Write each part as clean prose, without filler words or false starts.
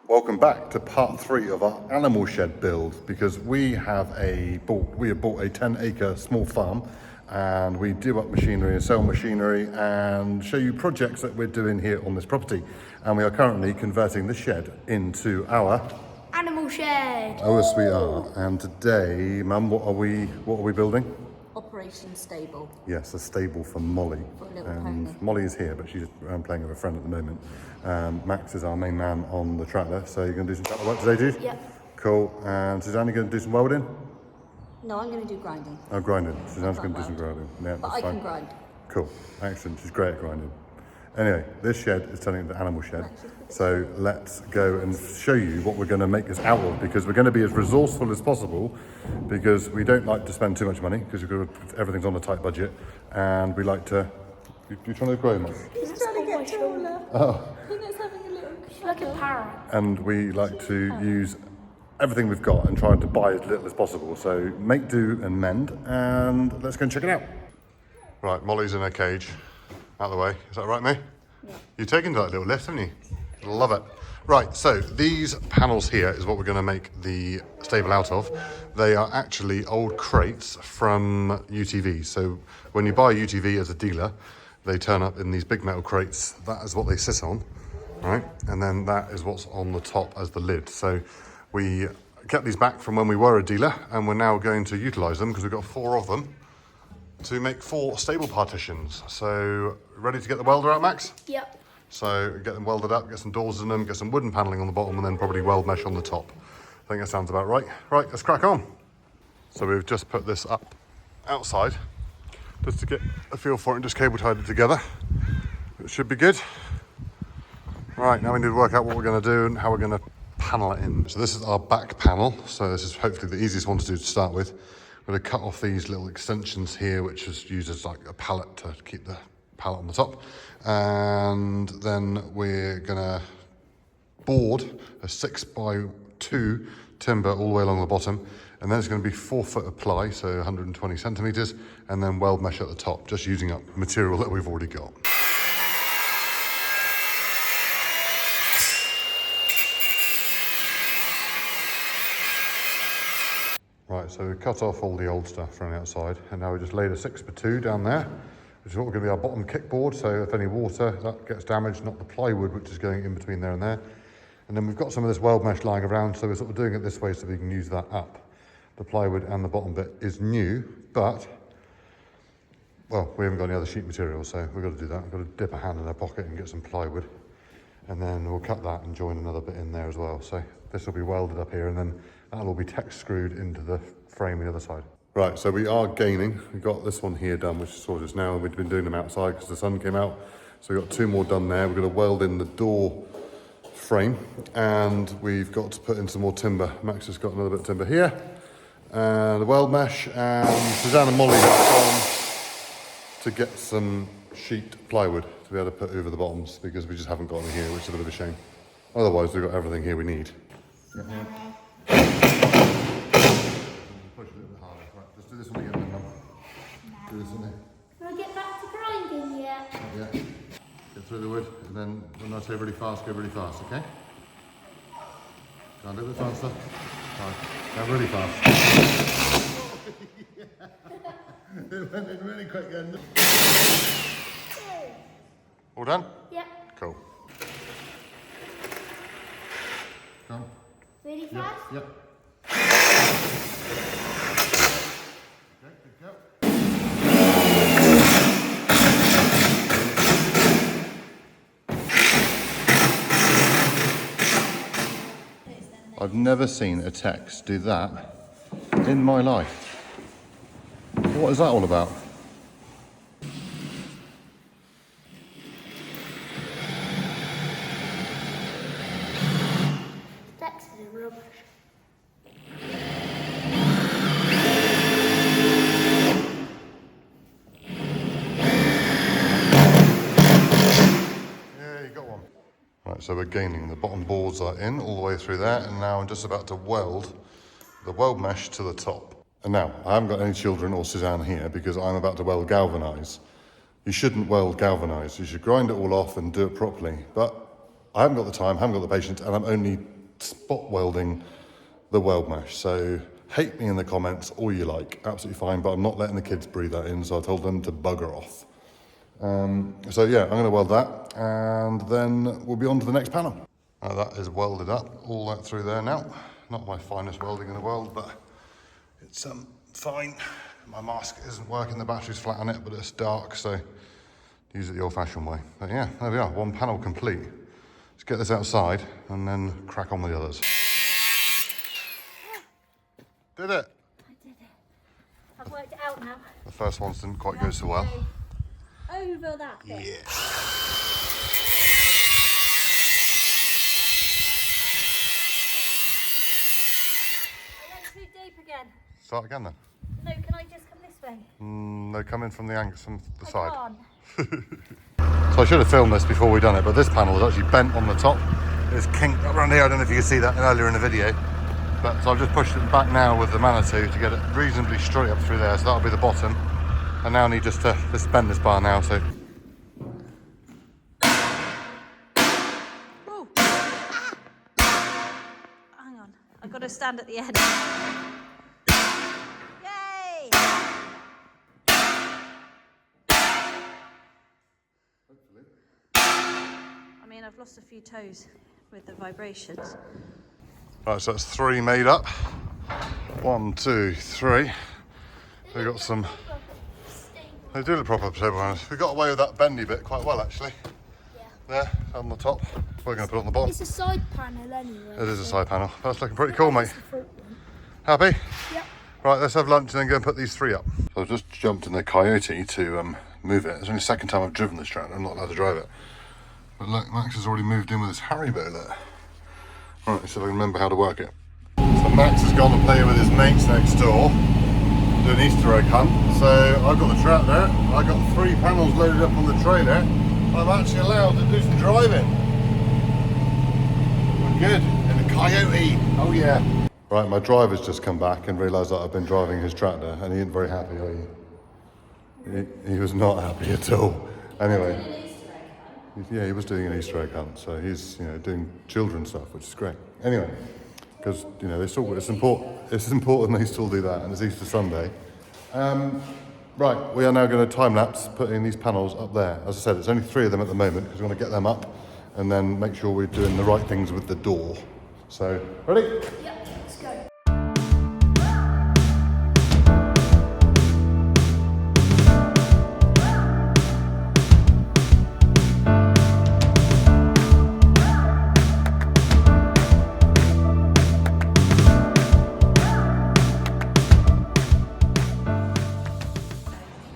Welcome back to part 3 of our animal shed build, because we have bought a 10-acre small farm, and we do up machinery and sell machinery and show you projects that we're doing here on this property. And we are currently converting the shed into our animal shed. Oh yes, we are. And today, Mum, what are we building? Operation Stable. Yes, a stable for Molly. For a little And pony. Molly is here, but she's playing with a friend at the moment. Max is our main man on the tractor, so you're going to do some tractor work today, dude? Yep. Cool. And Suzanne, you're going to do some welding? No, I'm going to do grinding. Oh, grinding. Suzanne's going can't to do some weld. grinding. Yeah, But that's I fine. can grind. Cool. Excellent. She's great at grinding. Anyway, this shed is turning into animal shed. So let's go and show you what we're going to make this out of, because we're going to be as resourceful as possible, because we don't like to spend too much money, because everything's on a tight budget, and we like to... You're trying to grow, Mum? He's trying to get taller. Oh. He's having a little... Like a parrot. And we like to use everything we've got and try to buy as little as possible. So make do and mend, and let's go and check it out. Right, Molly's in her cage. Out of the way. Is that right, mate? Yeah. You've taken that little lift, haven't you? Love it. Right, so these panels here is what we're going to make the stable out of. They are actually old crates from UTV. So when you buy UTV as a dealer, they turn up in these big metal crates. That is what they sit on, right? And then that is what's on the top as the lid. So we kept these back from when we were a dealer, and we're now going to utilise them because we've got 4 of them to make 4 stable partitions. So ready to get the welder out, Max? Yep. So get them welded up, get some doors in them, get some wooden panelling on the bottom, and then probably weld mesh on the top. I think that sounds about right. Right, let's crack on. So we've just put this up outside, just to get a feel for it, and just cable tied it together. It should be good. Right, now we need to work out what we're going to do and how we're going to panel it in. So this is our back panel. So this is hopefully the easiest one to do to start with. I'm going to cut off these little extensions here, which is used as like a pallet to keep the pallet on the top. And then we're going to board a 6x2 timber all the way along the bottom. And then it's going to be 4 foot of ply, so 120 centimetres, and then weld mesh at the top, just using up material that we've already got. Right, so we cut off all the old stuff from the outside, and now we just laid a 6x2 down there, which is what going to be our bottom kickboard, so if any water that gets damaged, not the plywood which is going in between there and there. And then we've got some of this weld mesh lying around, so we're sort of doing it this way so we can use that up. The plywood and the bottom bit is new, but, well, we haven't got any other sheet material, so we've got to do that. We've got to dip a hand in our pocket and get some plywood, and then we'll cut that and join another bit in there as well. So this will be welded up here, and then that'll all be tack screwed into the frame on the other side. Right, so we are gaining. We've got this one here done, which is sort of just now, and we've been doing them outside because the sun came out. So we've got 2 more done there. We're going to weld in the door frame, and we've got to put in some more timber. Max has got another bit of timber here, and the weld mesh, and Suzanne and Molly have gone to get some sheet plywood to be able to put over the bottoms, because we just haven't got any here, which is a bit of a shame. Otherwise, we've got everything here we need. Push a little bit harder. Right, let's do this one again then, Mum. Do this one here. Can I get back to grinding yet? Yeah. Get through the wood, and then when I say really fast, go really fast, okay? Go on, a little bit faster. Right, go really fast. It went in really quick then. All done? Yep. Cool. Go on. Really fast? Yep. Okay, good go. I've never seen a text do that in my life. What is that all about? Text is rubbish. Yeah, you got one. Right, so we're gaining. The bottom boards are in all the way through there, and now I'm just about to weld the weld mesh to the top. And now, I haven't got any children or Suzanne here because I'm about to weld galvanise. You shouldn't weld galvanise. You should grind it all off and do it properly. But I haven't got the time, haven't got the patience, and I'm only spot welding the weld mesh. So hate me in the comments all you like, absolutely fine, but I'm not letting the kids breathe that in, so I told them to bugger off. So yeah, I'm going to weld that, and then we'll be on to the next panel. That is welded up, all that through there now. Not my finest welding in the world, but it's fine. My mask isn't working, the battery's flat on it, but it's dark, so use it the old-fashioned way. But yeah, there we are, one panel complete. Let's get this outside and then crack on with the others. Did it? I did it. I've worked it out now. The first ones didn't quite go so well. Over that bit. Yeah. I went too deep again. Start again then. No, can I just come this way? No, come in from the angle, from the I side. can't. So I should have filmed this before we done it, but this panel is actually bent on the top. It's kinked around here. I don't know if you can see that earlier in the video. But so I've just pushed it back now with the Manitou to get it reasonably straight up through there. So that'll be the bottom. I now need just to bend this bar now. So Whoa. Hang on. I've got to stand at the end. Yay! I mean, I've lost a few toes with the vibrations. right, so that's 3 made up. 1, 2, 3. We got some. They do look proper table runners. We got away with that bendy bit quite well, actually. Yeah. There, on the top. We're going to put it on the bottom. It's a side panel anyway. It is a side panel. That's looking pretty cool, mate. That's the front one. Happy? Yep. Right, let's have lunch and then go and put these 3 up. So I've just jumped in the Coyote to move it. It's only the second time I've driven this tractor. I'm not allowed to drive it. But look, Max has already moved in with his Haribo there. Right, let's see if I can remember how to work it. So Max has gone to play with his mates next door, do an Easter egg hunt. So I've got the tractor, I've got 3 panels loaded up on the trailer. I'm actually allowed to do some driving. We're good, in a Coyote, oh yeah. Right, my driver's just come back and realised that I've been driving his tractor, and he isn't very happy, are you? He was not happy at all. Anyway. Yeah, he was doing an Easter egg hunt, so he's doing children's stuff, which is great. Anyway, because they still it's important they still do that, and it's Easter Sunday. Right, we are now going to time lapse putting these panels up there. As I said, it's only 3 of them at the moment because we want to get them up and then make sure we're doing the right things with the door. So, ready? Yep, let's go.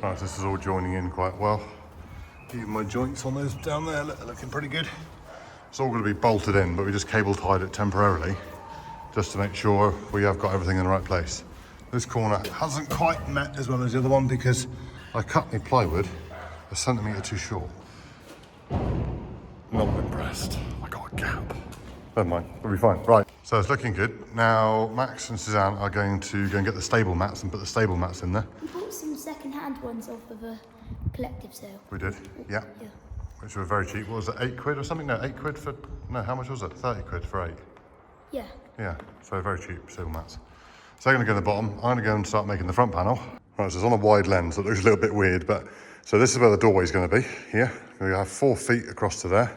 Right, this is all joining in quite well. Even my joints on those down there are looking pretty good. It's all going to be bolted in, but we just cable tied it temporarily just to make sure we have got everything in the right place. This corner hasn't quite met as well as the other one because I cut my plywood a centimetre too short. Not impressed. I got a gap. Never mind, we'll be fine. Right, so it's looking good. Now Max and Suzanne are going to go and get the stable mats and put the stable mats in there. We bought some second-hand ones off of a collective sale. We did, yeah. Yeah. Which were very cheap. What was it, 8 quid or something? No, 8 quid for, no, how much was it? 30 quid for 8. Yeah. Yeah, so very cheap steel mats. So they're going to go in the bottom. I'm going to go and start making the front panel. Right, so it's on a wide lens, so it looks a little bit weird, but so this is where the doorway is going to be, here. We're going to have 4 feet across to there.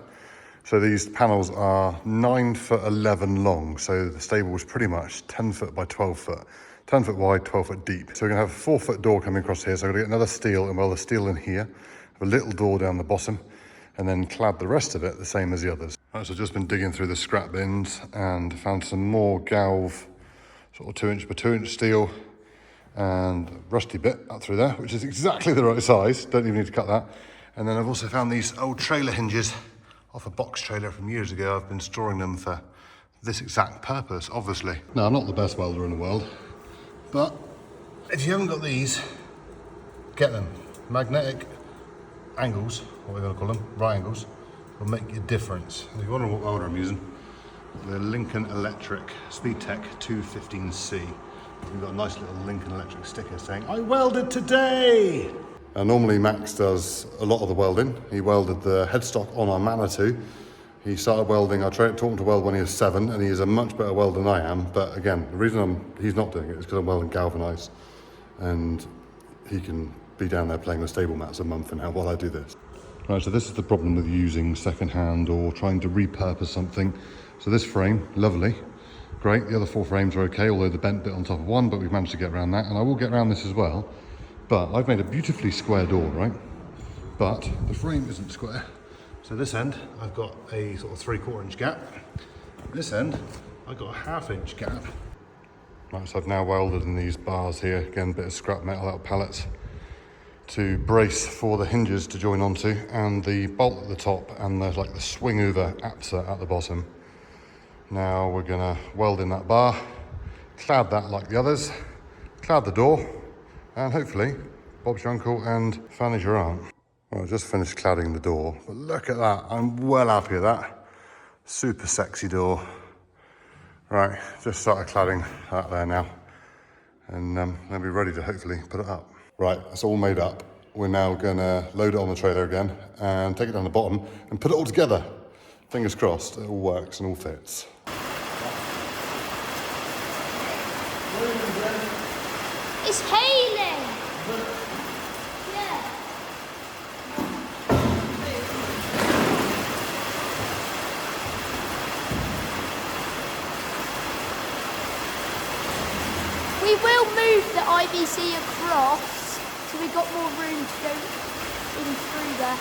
So these panels are 9'11" long, so the stable was pretty much 10 foot by 12 foot. 10 foot wide, 12 foot deep. So we're going to have a 4 foot door coming across here, so I'm going to get another steel and weld the steel in here, have a little door down the bottom, and then clad the rest of it the same as the others. Right, so I've just been digging through the scrap bins and found some more galv, sort of 2" by 2" steel and rusty bit up through there, which is exactly the right size. Don't even need to cut that. And then I've also found these old trailer hinges off a box trailer from years ago. I've been storing them for this exact purpose, obviously. Now, I'm not the best welder in the world, but if you haven't got these, get them. Magnetic angles, what we're going to call them, right angles, will make a difference. And if you wonder what welder I'm using, the Lincoln Electric SpeedTech 215C. We've got a nice little Lincoln Electric sticker saying, "I welded today!" Normally Max does a lot of the welding. He welded the headstock on our Manitou. He started welding, I taught him to weld when he was 7, and he is a much better welder than I am. But again, the reason he's not doing it is because I'm welding galvanised, and he can be down there playing with stable mats a month and now while I do this. Right, so this is the problem with using second-hand or trying to repurpose something. So this frame, lovely, great. The other 4 frames are okay, although the bent bit on top of one, but we've managed to get around that, and I will get around this as well. But I've made a beautifully square door, right? But the frame isn't square. So this end, I've got a sort of 3/4 inch gap. This end, I've got a 1/2 inch gap. Right, so I've now welded in these bars here, again, bit of scrap metal out of pallets, to brace for the hinges to join onto, and the bolt at the top, and the swing over apser at the bottom. Now we're gonna weld in that bar, clad that like the others, clad the door, and hopefully Bob's your uncle and Fanny's your aunt. Well, I just finished cladding the door, but look at that, I'm well happy with that. Super sexy door. Right, just started cladding that there now, and then be ready to hopefully put it up. Right, it's all made up. We're now gonna load it on the trailer again and take it down the bottom and put it all together. Fingers crossed, it all works and all fits. It's hailing! Yeah. We will move the IBC across, so we've got more room to go in through there.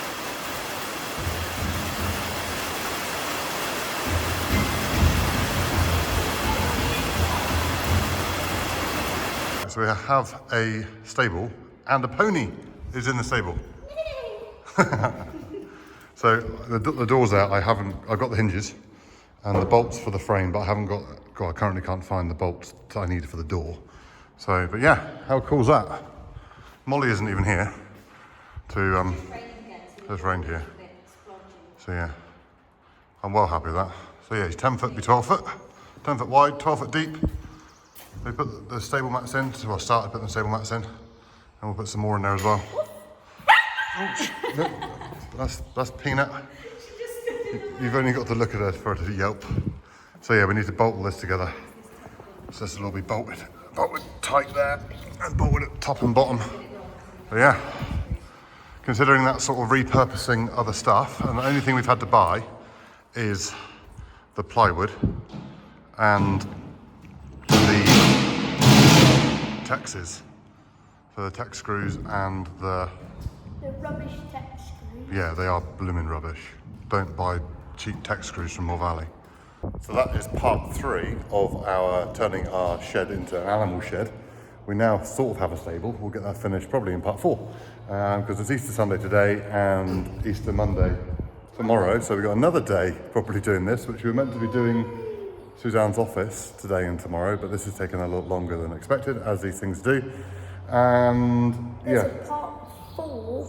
So we have a stable, and a pony is in the stable. So the door's out. I've got the hinges and the bolts for the frame, but I currently can't find the bolts that I needed for the door. So, but yeah, how cool is that? Molly isn't even here to, it's rained here. So yeah, I'm well happy with that. So yeah, he's 10 foot by 12 foot, 10 foot wide, 12 foot deep. We put the stable mats in, so I started putting the stable mats in, and we'll put some more in there as well. Oh, no, that's Peanut. You've only got to look at her for her to yelp. So yeah, we need to bolt all this together. So this will all be bolted tight there, and bolted at top and bottom. But yeah, considering that sort of repurposing other stuff, and the only thing we've had to buy is the plywood and the Texes. So the Tex screws and the rubbish Tex screws. Yeah, they are blooming rubbish. Don't buy cheap Tex screws from More Valley. So that is part 3 of our turning our shed into an animal shed. We now sort of have a stable. We'll get that finished probably in part 4, because it's Easter Sunday today and Easter Monday tomorrow. So we've got another day properly doing this, which we were meant to be doing Suzanne's office today and tomorrow, but this has taken a lot longer than expected, as these things do. And There's yeah. a part 4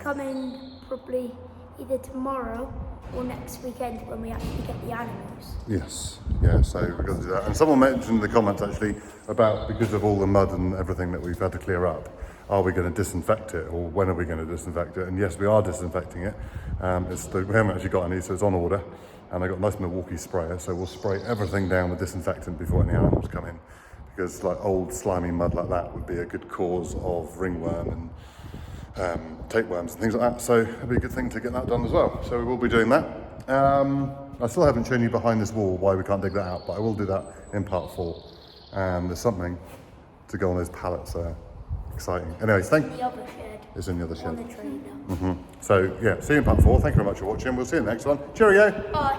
coming probably either tomorrow or next weekend when we actually get the animals. Yes, yeah, so we're going to do that. And someone mentioned in the comments actually about, because of all the mud and everything that we've had to clear up, are we going to disinfect it, or when are we going to disinfect it? And yes, we are disinfecting it. We haven't actually got any, so it's on order. And I got a nice Milwaukee sprayer, so we'll spray everything down with disinfectant before any animals come in, because like old slimy mud like that would be a good cause of ringworm and tapeworms and things like that. So it'd be a good thing to get that done as well. So we will be doing that. I still haven't shown you behind this wall why we can't dig that out, but I will do that in part 4. And there's something to go on those pallets there. Exciting. Anyways, The other shed. It's in the other On shed. the trailer. So yeah, see you in part 4. Thank you very much for watching. We'll see you in the next one. Cheerio. Bye.